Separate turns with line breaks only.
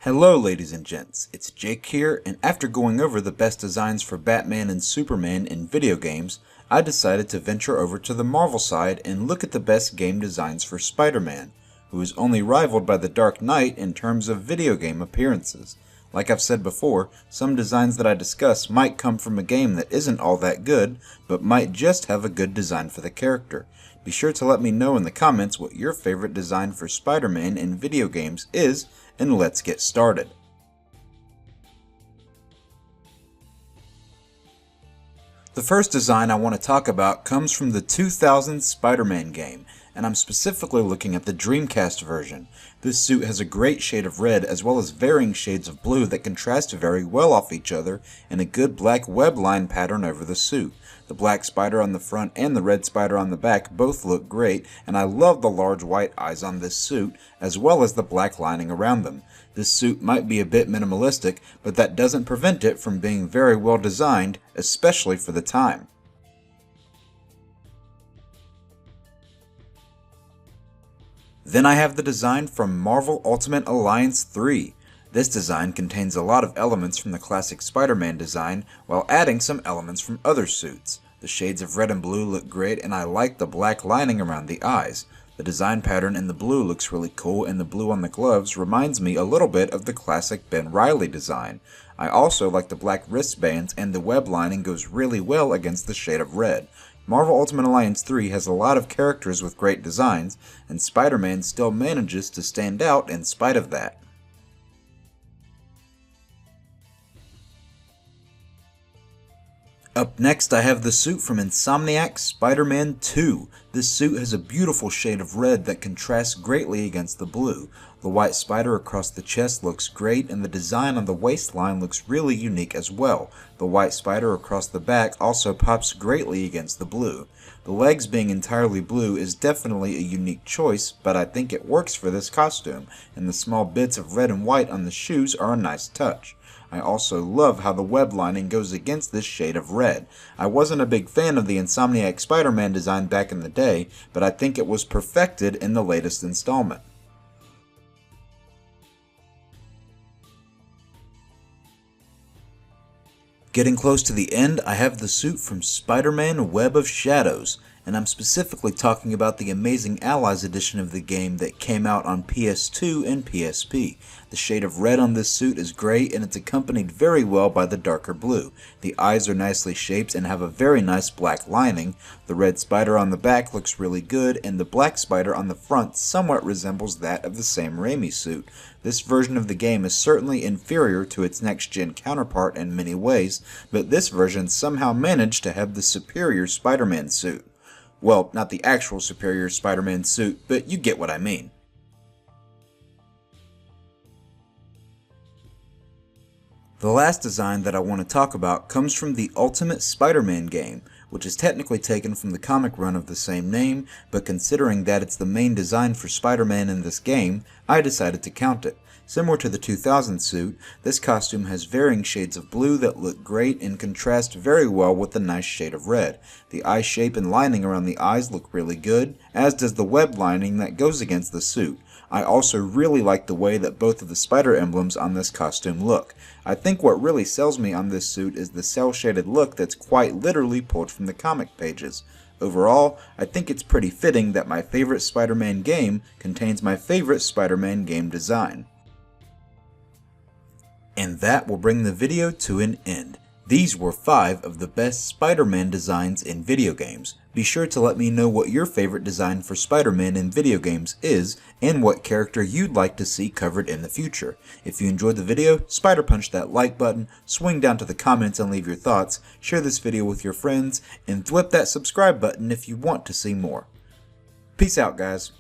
Hello ladies and gents, it's Jake here, and after going over the best designs for Batman and Superman in video games, I decided to venture over to the Marvel side and look at the best game designs for Spider-Man, who is only rivaled by the Dark Knight in terms of video game appearances. Like I've said before, some designs that I discuss might come from a game that isn't all that good, but might just have a good design for the character. Be sure to let me know in the comments what your favorite design for Spider-Man in video games is, and let's get started. The first design I want to talk about comes from the 2000 Spider-Man game, and I'm specifically looking at the Dreamcast version. This suit has a great shade of red as well as varying shades of blue that contrast very well off each other, and a good black web line pattern over the suit. The black spider on the front and the red spider on the back both look great, and I love the large white eyes on this suit, as well as the black lining around them. This suit might be a bit minimalistic, but that doesn't prevent it from being very well designed, especially for the time. Then I have the design from Marvel Ultimate Alliance 3. This design contains a lot of elements from the classic Spider-Man design, while adding some elements from other suits. The shades of red and blue look great, and I like the black lining around the eyes. The design pattern in the blue looks really cool, and the blue on the gloves reminds me a little bit of the classic Ben Reilly design. I also like the black wristbands, and the web lining goes really well against the shade of red. Marvel Ultimate Alliance 3 has a lot of characters with great designs, and Spider-Man still manages to stand out in spite of that. Up next I have the suit from Insomniac Spiderman 2. This suit has a beautiful shade of red that contrasts greatly against the blue. The white spider across the chest looks great, and the design on the waistline looks really unique as well. The white spider across the back also pops greatly against the blue. The legs being entirely blue is definitely a unique choice, but I think it works for this costume, and the small bits of red and white on the shoes are a nice touch. I also love how the web lining goes against this shade of red. I wasn't a big fan of the Insomniac Spider-Man design back in the day, but I think it was perfected in the latest installment. Getting close to the end, I have the suit from Spiderman Web of Shadows, and I'm specifically talking about the Amazing Allies edition of the game that came out on PS2 and PSP. The shade of red on this suit is great, and it's accompanied very well by the darker blue. The eyes are nicely shaped and have a very nice black lining. The red spider on the back looks really good, and the black spider on the front somewhat resembles that of the Sam Raimi suit. This version of the game is certainly inferior to its next-gen counterpart in many ways, but this version somehow managed to have the superior Spider-Man suit. Well, not the actual superior Spider-Man suit, but you get what I mean. The last design that I want to talk about comes from the Ultimate Spider-Man game, which is technically taken from the comic run of the same name, but considering that it's the main design for Spider-Man in this game, I decided to count it. Similar to the 2000 suit, this costume has varying shades of blue that look great and contrast very well with the nice shade of red. The eye shape and lining around the eyes look really good, as does the web lining that goes against the suit. I also really like the way that both of the spider emblems on this costume look. I think what really sells me on this suit is the cel-shaded look that's quite literally pulled from the comic pages. Overall, I think it's pretty fitting that my favorite Spider-Man game contains my favorite Spider-Man game design. And that will bring the video to an end. These were 5 of the best Spider-Man designs in video games. Be sure to let me know what your favorite design for Spider-Man in video games is, and what character you'd like to see covered in the future. If you enjoyed the video, spider punch that like button, swing down to the comments and leave your thoughts, share this video with your friends, and flip that subscribe button if you want to see more. Peace out, guys.